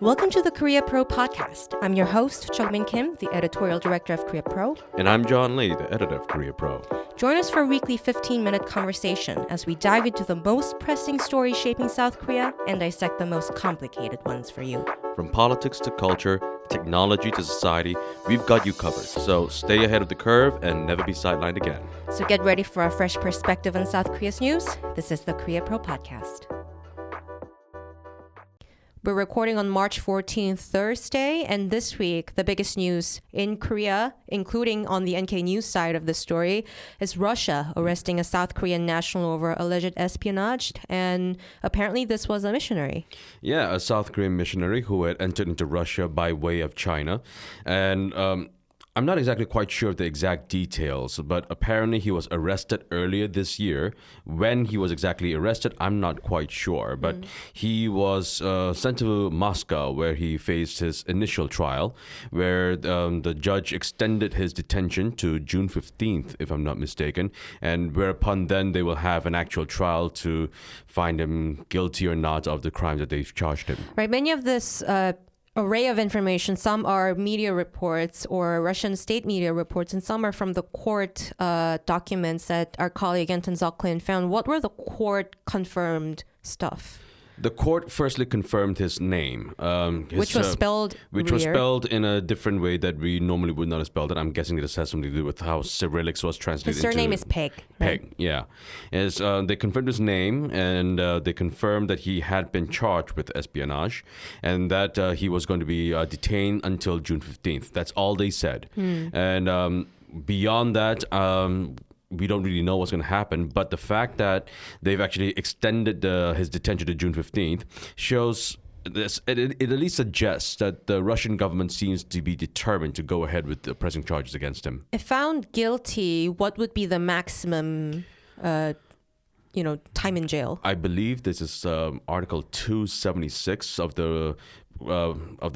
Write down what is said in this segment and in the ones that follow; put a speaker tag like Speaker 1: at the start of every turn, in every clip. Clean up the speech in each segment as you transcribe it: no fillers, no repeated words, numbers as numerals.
Speaker 1: Welcome to the Korea Pro podcast. I'm your host, Jung-min Kim, the editorial director of Korea Pro.
Speaker 2: And I'm John Lee, the editor of Korea Pro.
Speaker 1: Join us for a weekly 15-minute conversation as we dive into the most pressing stories shaping South Korea and dissect the most complicated ones for you.
Speaker 2: From politics to culture, technology to society, we've got you covered. So stay ahead of the curve and never be sidelined again.
Speaker 1: So get ready for a fresh perspective on South Korea's news. This is the Korea Pro podcast. We're recording on March 14th, Thursday, and this week, the biggest news in Korea, including on the NK News side of the story, is Russia arresting a South Korean national over alleged espionage, and apparently this was a missionary.
Speaker 2: Yeah, a South Korean missionary who had entered into Russia by way of China, and I'm not exactly quite sure of the exact details, but apparently he was arrested earlier this year. When he was exactly arrested, I'm not quite sure. But he was sent to Moscow, where he faced his initial trial, where the judge extended his detention to June 15th, if I'm not mistaken, and whereupon then they will have an actual trial to find him guilty or not of the crime that they've charged him.
Speaker 1: Right, many of this array of information. Some are media reports or Russian state media reports, and some are from the court documents that our colleague Anton Zoklin found. What were the court confirmed stuff?
Speaker 2: The court firstly confirmed his name,
Speaker 1: which was spelled
Speaker 2: in a different way that we normally would not have spelled it. I'm guessing this has something to do with how Cyrillics was translated.
Speaker 1: His surname is Peg.
Speaker 2: Peg,
Speaker 1: right?
Speaker 2: Yeah. They confirmed his name, and they confirmed that he had been charged with espionage, and that he was going to be detained until June 15th. That's all they said. And beyond that, we don't really know what's going to happen, but the fact that they've actually extended his detention to June 15th shows this. It at least suggests that the Russian government seems to be determined to go ahead with the pressing charges against him.
Speaker 1: If found guilty, what would be the maximum time in jail?
Speaker 2: I believe this is Article 276 of the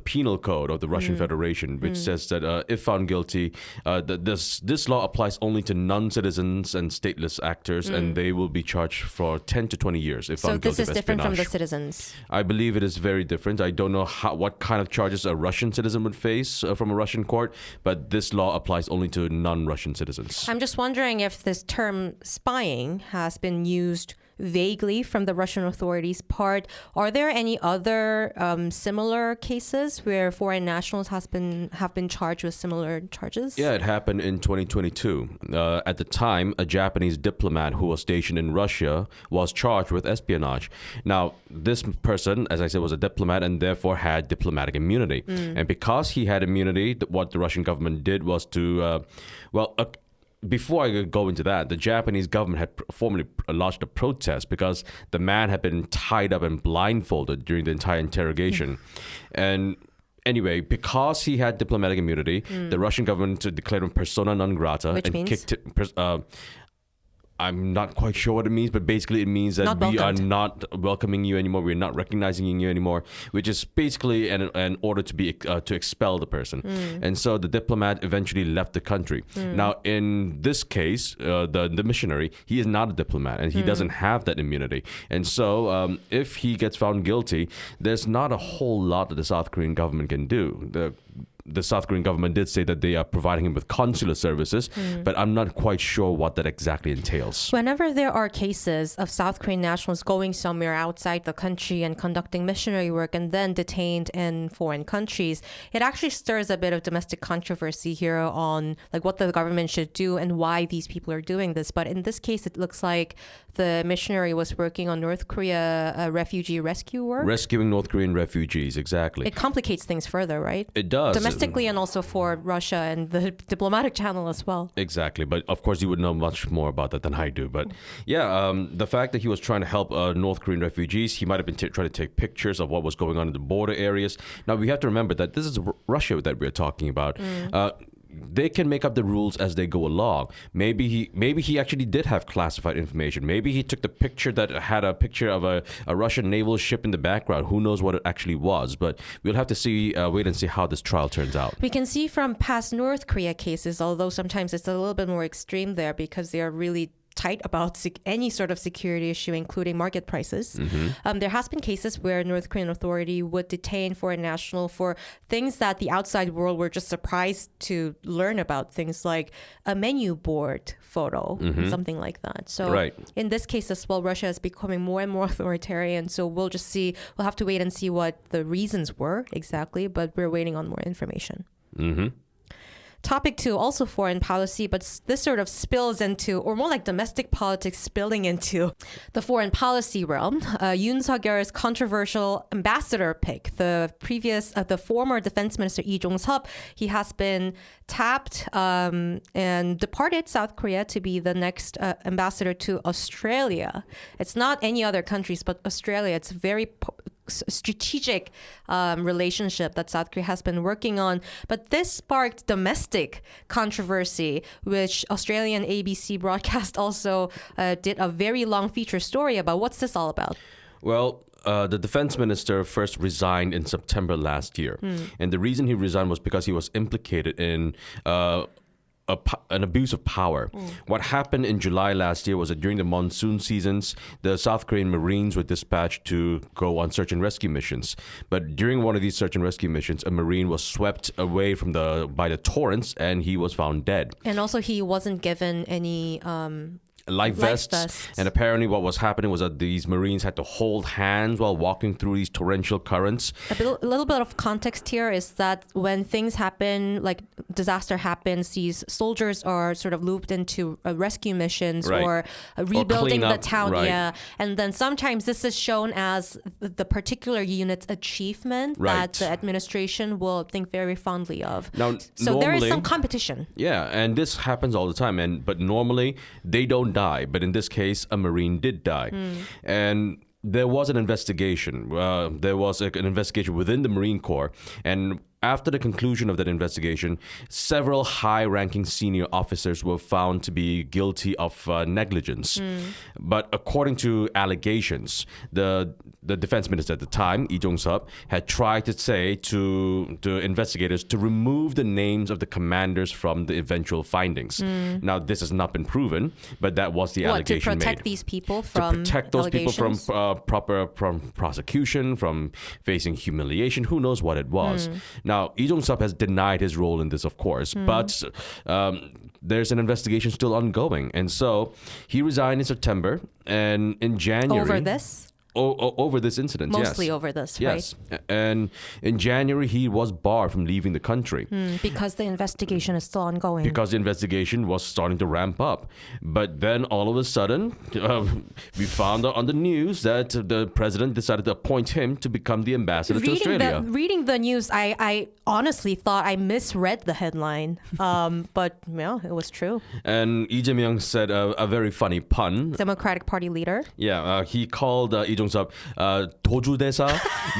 Speaker 2: Penal Code of the Russian Federation, which says that if found guilty, this law applies only to non-citizens and stateless actors, and they will be charged for 10 to 20 years if found guilty of espionage.
Speaker 1: So this is different from the citizens?
Speaker 2: I believe it is very different. I don't know what kind of charges a Russian citizen would face from a Russian court, but this law applies only to non-Russian citizens.
Speaker 1: I'm just wondering if this term spying has been used vaguely from the Russian authorities' part. Are there any other similar cases where foreign nationals have been charged with similar charges?
Speaker 2: Yeah, it happened in 2022. At the time, a Japanese diplomat who was stationed in Russia was charged with espionage. Now, this person, as I said, was a diplomat and therefore had diplomatic immunity. And because he had immunity, what the Russian government did was to, before I go into that, the Japanese government had formally lodged a protest because the man had been tied up and blindfolded during the entire interrogation. And anyway, because he had diplomatic immunity, the Russian government declared him persona non grata.
Speaker 1: Which means?
Speaker 2: Kicked I'm not quite sure what it means, but basically it means that we are not welcoming you anymore. We're not recognizing you anymore, which is basically an order to expel the person. And so the diplomat eventually left the country. Now, in this case, the missionary, he is not a diplomat and he doesn't have that immunity. And so if he gets found guilty, there's not a whole lot that the South Korean government can do. The South Korean government did say that they are providing him with consular services, but I'm not quite sure what that exactly entails.
Speaker 1: Whenever there are cases of South Korean nationals going somewhere outside the country and conducting missionary work and then detained in foreign countries, it actually stirs a bit of domestic controversy here on like what the government should do and why these people are doing this. But in this case, it looks like the missionary was working on North Korea refugee rescue work.
Speaker 2: Rescuing North Korean refugees, exactly.
Speaker 1: It complicates things further, right?
Speaker 2: It does.
Speaker 1: Domestically and also for Russia and the diplomatic channel as well.
Speaker 2: Exactly. But of course, you would know much more about that than I do. But yeah, the fact that he was trying to help North Korean refugees, he might have been trying to take pictures of what was going on in the border areas. Now, we have to remember that this is Russia that we're talking about. They can make up the rules as they go along. Maybe he actually did have classified information. Maybe he took the picture that had a picture of a Russian naval ship in the background. Who knows what it actually was? But we'll have to wait and see how this trial turns out.
Speaker 1: We can see from past North Korea cases, although sometimes it's a little bit more extreme there because they are really tight about any sort of security issue, including market prices. There has been cases where North Korean authority would detain foreign national for things that the outside world were just surprised to learn about, things like a menu board photo, something like that. So in this case as well, Russia is becoming more and more authoritarian. So we'll have to wait and see what the reasons were exactly, but we're waiting on more information. Topic 2, also foreign policy, but this sort of spills into, or more like domestic politics spilling into the foreign policy realm. Yoon Suk-yeol's controversial ambassador pick, the former defense minister Jong-sup, he has been tapped and departed South Korea to be the next ambassador to Australia. It's not any other countries, but Australia. It's very strategic relationship that South Korea has been working on. But this sparked domestic controversy, which Australian ABC broadcast also did a very long feature story about. What's this all about?
Speaker 2: Well, the defense minister first resigned in September last year. And the reason he resigned was because he was implicated in an abuse of power. What happened in July last year was that during the monsoon seasons, the South Korean Marines were dispatched to go on search and rescue missions. But during one of these search and rescue missions, a Marine was swept away by the torrents, and he was found dead.
Speaker 1: And also, he wasn't given any
Speaker 2: life vests. And apparently what was happening was that these Marines had to hold hands while walking through these torrential currents.
Speaker 1: A little bit of context here is that when things happen, like disaster happens, these soldiers are sort of looped into rescue missions or rebuilding the town. And then sometimes this is shown as the particular unit's achievement that the administration will think very fondly of.
Speaker 2: Now,
Speaker 1: so there is some competition.
Speaker 2: Yeah, and this happens all the time. But normally they don't die. But in this case, a Marine did die. And there was an investigation. There was an investigation within the Marine Corps. And after the conclusion of that investigation, several high-ranking senior officers were found to be guilty of negligence. But according to allegations, the defense minister at the time, Jong-sup, had tried to say to investigators to remove the names of the commanders from the eventual findings. Now, this has not been proven, but that was the allegation made.
Speaker 1: To protect these people from
Speaker 2: To protect those people from from prosecution, from facing humiliation. Who knows what it was. Now, Jong-sup has denied his role in this, of course, but there's an investigation still ongoing. And so he resigned in September, and in January...
Speaker 1: Over this?
Speaker 2: Over this incident,
Speaker 1: Mostly over this,
Speaker 2: yes. And in January, he was barred from leaving the country.
Speaker 1: Because the investigation is still ongoing.
Speaker 2: Because the investigation was starting to ramp up. But then all of a sudden, we found out on the news that the president decided to appoint him to become the ambassador to Australia.
Speaker 1: Reading the news, I honestly thought I misread the headline. But yeah, it was true.
Speaker 2: And Lee Jae-myung said a very funny pun.
Speaker 1: Democratic Party leader.
Speaker 2: Yeah, he called Jong-sup 도주대사,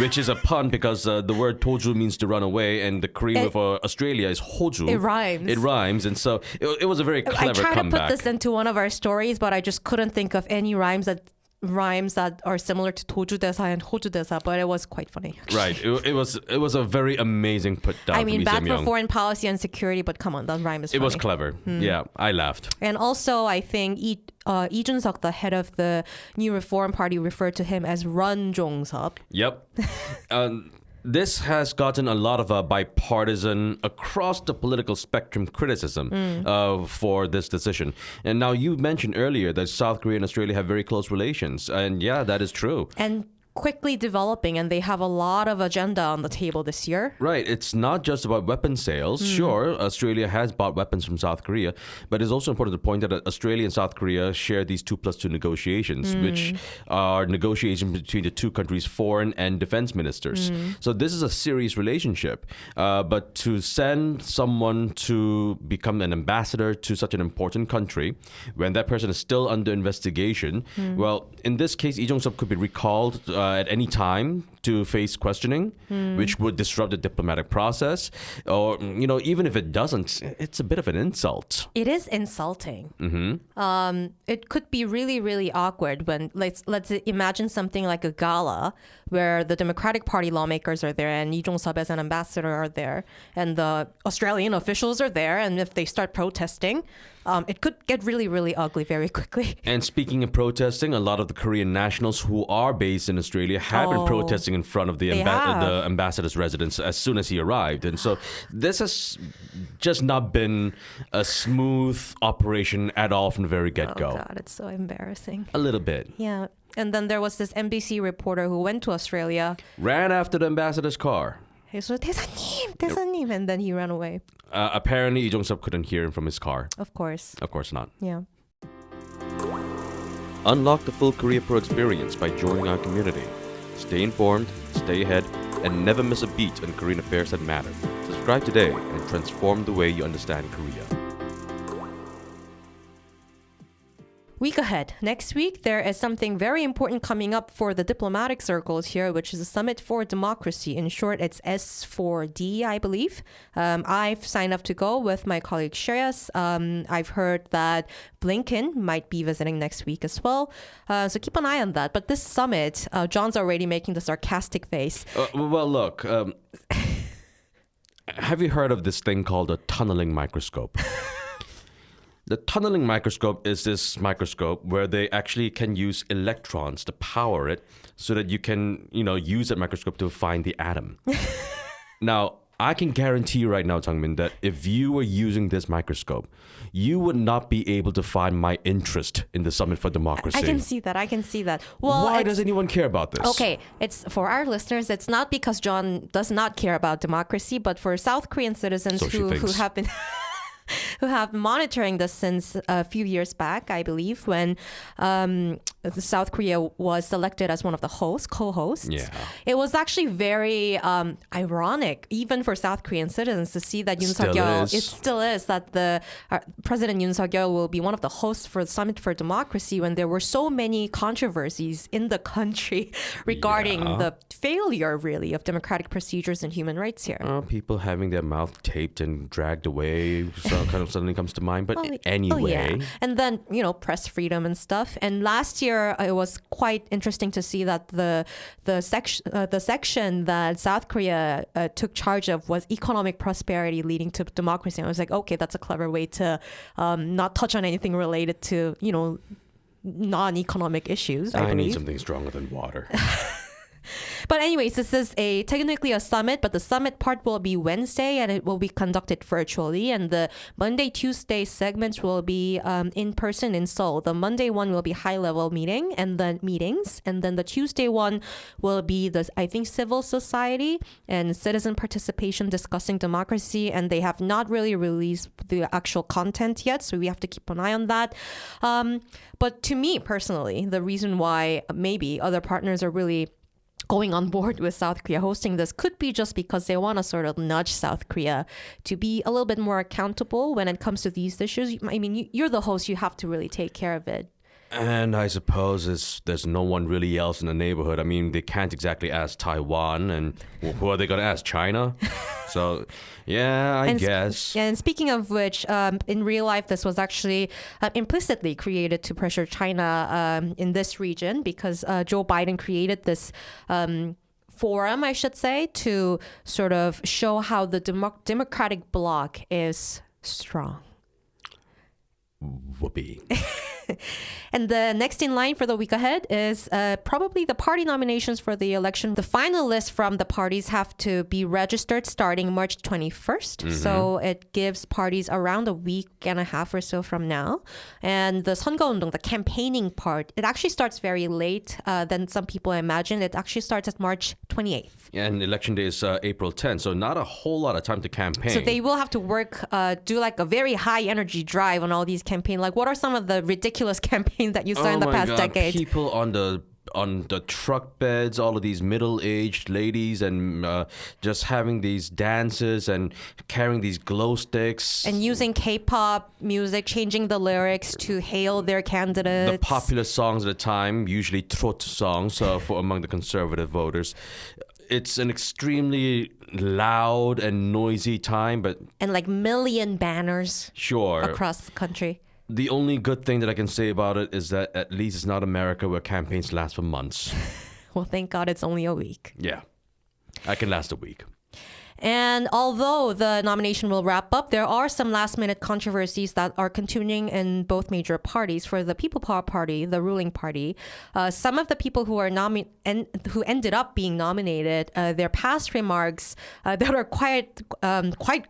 Speaker 2: which is a pun because the word 도주 means to run away, and the Korean word for Australia is 호주.
Speaker 1: It rhymes.
Speaker 2: It rhymes, and so it was a very clever comeback.
Speaker 1: I tried to put this into one of our stories, but I just couldn't think of any rhymes that are similar to 도주대사 and 호주대사, but it was quite funny.
Speaker 2: Right. It was a very amazing put down.
Speaker 1: I mean, bad for foreign policy and security, but come on, that rhyme is funny.
Speaker 2: It was clever. Yeah, I laughed.
Speaker 1: And also, I think Lee Jun-suk, the head of the New Reform Party, referred to him as Run Jong-sup.
Speaker 2: Yep. This has gotten a lot of bipartisan, across the political spectrum criticism for this decision. And now you mentioned earlier that South Korea and Australia have very close relations. And yeah, that is true.
Speaker 1: And quickly developing, and they have a lot of agenda on the table this year.
Speaker 2: Right. It's not just about weapon sales. Sure, Australia has bought weapons from South Korea, but it's also important to point out that Australia and South Korea share these 2+2 negotiations, which are negotiations between the two countries' foreign and defense ministers. So this is a serious relationship. But to send someone to become an ambassador to such an important country when that person is still under investigation, well, in this case, Lee Jong-sup could be recalled at any time to face questioning, which would disrupt the diplomatic process. Or, even if it doesn't, it's a bit of an insult.
Speaker 1: It is insulting. It could be really, really awkward when let's imagine something like a gala where the Democratic Party lawmakers are there and Jong-sup as an ambassador are there and the Australian officials are there. And if they start protesting, it could get really, really ugly very quickly.
Speaker 2: And speaking of protesting, a lot of the Korean nationals who are based in Australia have been protesting in front of the ambassador's residence as soon as he arrived. And so this has just not been a smooth operation at all from the very get-go.
Speaker 1: Oh, God, it's so embarrassing.
Speaker 2: A little bit.
Speaker 1: Yeah. And then there was this NBC reporter who went to Australia.
Speaker 2: Ran after the ambassador's car.
Speaker 1: He said, 대사님, and then he ran away.
Speaker 2: Apparently, Jong-sup couldn't hear him from his car.
Speaker 1: Of course.
Speaker 2: Of course not.
Speaker 1: Yeah.
Speaker 2: Unlock the full Korea Pro experience by joining our community. Stay informed, stay ahead, and never miss a beat on Korean affairs that matter. Subscribe today and transform the way you understand Korea.
Speaker 1: Week ahead. Next week, there is something very important coming up for the diplomatic circles here, which is the Summit for Democracy. In short, it's S4D, I believe. I've signed up to go with my colleague Shreyas. I've heard that Blinken might be visiting next week as well. So keep an eye on that. But this summit, John's already making the sarcastic face.
Speaker 2: Well, look, have you heard of this thing called a tunneling microscope? The tunneling microscope is this microscope where they actually can use electrons to power it so that you can, use that microscope to find the atom. Now, I can guarantee you right now, Changmin, that if you were using this microscope, you would not be able to find my interest in the Summit for Democracy.
Speaker 1: I can see that. Well,
Speaker 2: why does anyone care about this?
Speaker 1: Okay, it's for our listeners, it's not because John does not care about democracy, but for South Korean citizens who have been... who have been monitoring this since a few years back, I believe, when South Korea was selected as one of the co-hosts.
Speaker 2: Yeah.
Speaker 1: It was actually very ironic, even for South Korean citizens, to see that Yoon Suk-yeol, it still is, that the President Yoon Suk-yeol will be one of the hosts for the Summit for Democracy when there were so many controversies in the country regarding the failure, really, of democratic procedures and human rights here.
Speaker 2: People having their mouth taped and dragged away kind of suddenly comes to mind. But anyway.
Speaker 1: And then, press freedom and stuff. And last year, it was quite interesting to see that the section that South Korea took charge of was economic prosperity leading to democracy. And I was like, okay, that's a clever way to not touch on anything related to, non-economic issues. I
Speaker 2: need something stronger than water.
Speaker 1: But anyways, this is technically a summit, but the summit part will be Wednesday and it will be conducted virtually. And the Monday, Tuesday segments will be in person in Seoul. The Monday one will be high-level meetings, and then the Tuesday one will be civil society and citizen participation discussing democracy. And they have not really released the actual content yet, so we have to keep an eye on that. But to me personally, the reason why maybe other partners are really going on board with South Korea hosting this could be just because they want to sort of nudge South Korea to be a little bit more accountable when it comes to these issues. I mean, you're the host, you have to really take care of it.
Speaker 2: And I suppose there's no one really else in the neighborhood. I mean, they can't exactly ask Taiwan, and who are they going to ask? China? So, yeah, I guess.
Speaker 1: And speaking of which, in real life, this was actually implicitly created to pressure China in this region because Joe Biden created this forum, I should say, to sort of show how the democratic bloc is strong.
Speaker 2: Whoopee.
Speaker 1: And the next in line for the week ahead is probably the party nominations for the election. The final list from the parties have to be registered starting March 21st. Mm-hmm. So it gives parties around a week and a half or so from now. And the 선거운동, the campaigning part, it actually starts very late than some people imagine. It actually starts at March 28th.
Speaker 2: And election day is April 10th, so not a whole lot of time to campaign.
Speaker 1: So they will have to work, do like a very high energy drive on all these campaigns. Like, what are some of the ridiculous campaigns that you saw in the past decade?
Speaker 2: People on the truck beds, all of these middle-aged ladies, and just having these dances and carrying these glow sticks.
Speaker 1: And using K-pop music, changing the lyrics to hail their candidates.
Speaker 2: The popular songs at the time, usually trot songs for among the conservative voters. It's an extremely loud and noisy time,
Speaker 1: and like million banners across the country.
Speaker 2: The only good thing that I can say about it is that at least it's not America where campaigns last for months.
Speaker 1: Well, thank God it's only a week.
Speaker 2: Yeah, I can last a week.
Speaker 1: And although the nomination will wrap up, there are some last-minute controversies that are continuing in both major parties. For the People Power Party, the ruling party, some of the people who are who ended up being nominated, their past remarks that are quite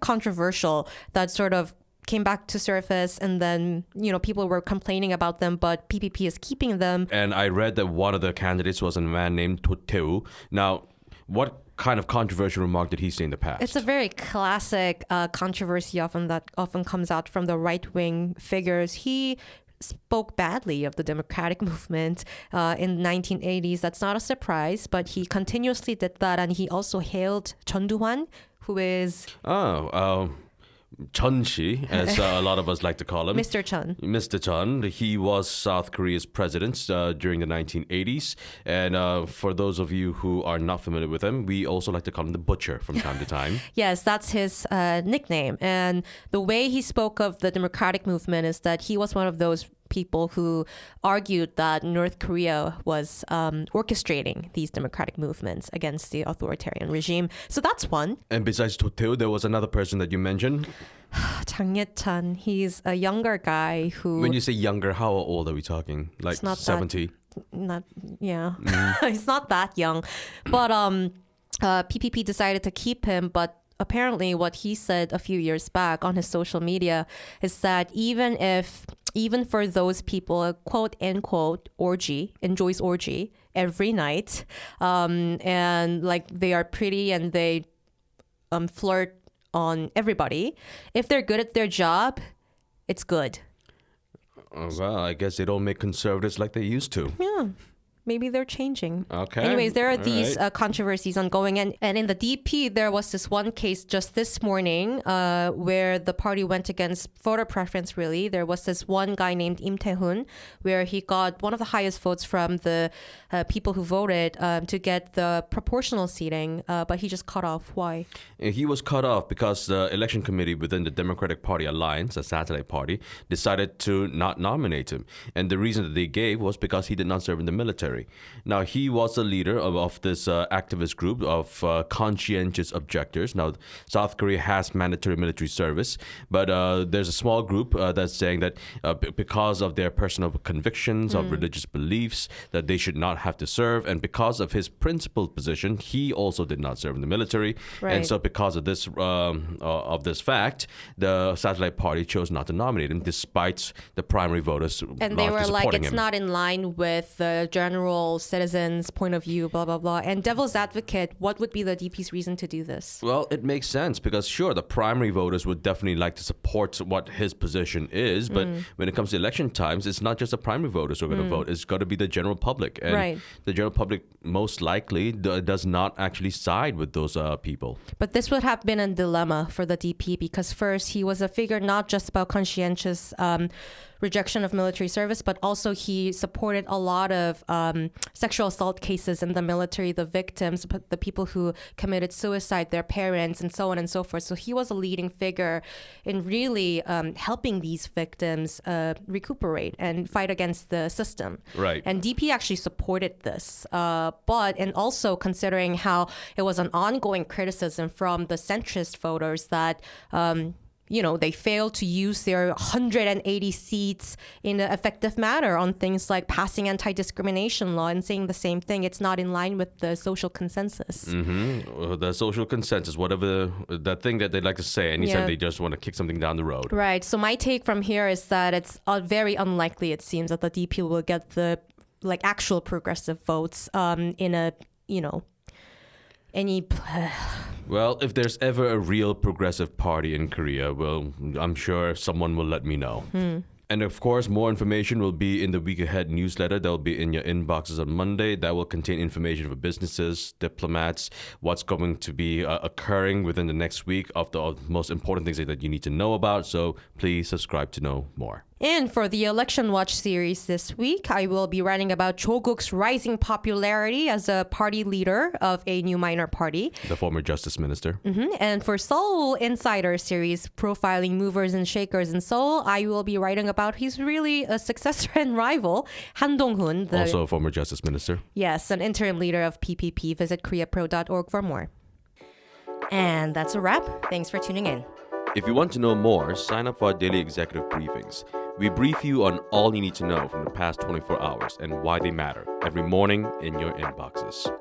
Speaker 1: controversial, that sort of came back to surface, and then people were complaining about them, but PPP is keeping them.
Speaker 2: And I read that one of the candidates was a man named Teo. Now, what kind of controversial remark did he say in the past?
Speaker 1: It's a very classic controversy that often comes out from the right-wing figures. He spoke badly of the democratic movement in the 1980s. That's not a surprise, but he continuously did that, and he also hailed Chun Doo-hwan, who is...
Speaker 2: Chun-shi, as a lot of us like to call him.
Speaker 1: Mr. Chun.
Speaker 2: Mr. Chun. He was South Korea's president during the 1980s. And for those of you who are not familiar with him, we also like to call him the Butcher from time to time.
Speaker 1: Yes, that's his nickname. And the way he spoke of the democratic movement is that he was one of those people who argued that North Korea was orchestrating these democratic movements against the authoritarian regime. So that's one.
Speaker 2: And besides Teo, there was another person that you mentioned.
Speaker 1: Jang Ye-chan. He's a younger guy who...
Speaker 2: When you say younger, how old are we talking? Like 70?
Speaker 1: He's not that young. But PPP decided to keep him, but apparently what he said a few years back on his social media is that even for those people, a quote unquote orgy, enjoys orgy every night, and like they are pretty and they flirt on everybody. If they're good at their job, it's good.
Speaker 2: Well, I guess they don't make conservatives like they used to.
Speaker 1: Yeah. Maybe they're changing.
Speaker 2: Okay.
Speaker 1: Anyways, there are
Speaker 2: All
Speaker 1: these
Speaker 2: right.
Speaker 1: controversies ongoing. And in the DP, there was this one case just this morning where the party went against voter preference, really. There was this one guy named Im Tae-hoon, where he got one of the highest votes from the people who voted to get the proportional seating, but he just cut off. Why?
Speaker 2: He was cut off because the election committee within the Democratic Party Alliance, a satellite party, decided to not nominate him. And the reason that they gave was because he did not serve in the military. Now, he was the leader of this activist group of conscientious objectors. Now, South Korea has mandatory military service, but there's a small group that's saying that because of their personal convictions of religious beliefs, that they should not have to serve. And because of his principled position, he also did not serve in the military.
Speaker 1: Right.
Speaker 2: And so because of this fact, the satellite party chose not to nominate him despite the primary voters
Speaker 1: And they were like,
Speaker 2: supporting
Speaker 1: it's
Speaker 2: him.
Speaker 1: not in line with the general citizens' point of view, blah, blah, blah. And devil's advocate, what would be the DP's reason to do this?
Speaker 2: Well, it makes sense because, sure, the primary voters would definitely like to support what his position is. But when it comes to election times, it's not just the primary voters who are going to vote. It's got to be the general public. And
Speaker 1: Right.
Speaker 2: the general public most likely does not actually side with those people.
Speaker 1: But this would have been a dilemma for the DP because first, he was a figure not just about conscientious rejection of military service, but also he supported a lot of sexual assault cases in the military, the victims, the people who committed suicide, their parents, and so on and so forth. So he was a leading figure in really helping these victims recuperate and fight against the system.
Speaker 2: Right.
Speaker 1: And DP actually supported this. And also considering how it was an ongoing criticism from the centrist voters that they failed to use their 180 seats in an effective manner on things like passing anti-discrimination law and saying the same thing. It's not in line with the social consensus.
Speaker 2: The social consensus, whatever the thing that they like to say anytime they just want to kick something down the road.
Speaker 1: Right. So my take from here is that it's very unlikely, it seems, that the DP will get the actual progressive votes in a, any...
Speaker 2: Well, if there's ever a real progressive party in Korea, well, I'm sure someone will let me know. And of course, more information will be in the Week Ahead newsletter that will be in your inboxes on Monday. That will contain information for businesses, diplomats, what's going to be occurring within the next week of the most important things that you need to know about. So please subscribe to know more.
Speaker 1: And for the Election Watch series this week, I will be writing about Cho-guk's rising popularity as a party leader of a new minor party.
Speaker 2: The former justice minister.
Speaker 1: And for Seoul Insider series, profiling movers and shakers in Seoul, I will be writing about he's really a successor and rival, Han Dong-hoon.
Speaker 2: Also a former justice minister.
Speaker 1: Yes, an interim leader of PPP. Visit koreapro.org for more. And that's a wrap. Thanks for tuning in.
Speaker 2: If you want to know more, sign up for our daily executive briefings. We brief you on all you need to know from the past 24 hours and why they matter every morning in your inboxes.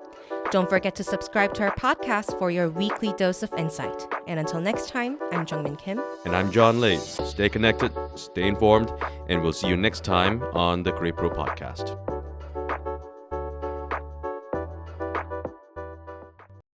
Speaker 1: Don't forget to subscribe to our podcast for your weekly dose of insight. And until next time, I'm Jungmin Kim.
Speaker 2: And I'm John Lee. Stay connected, stay informed, and we'll see you next time on the Korea Pro Podcast.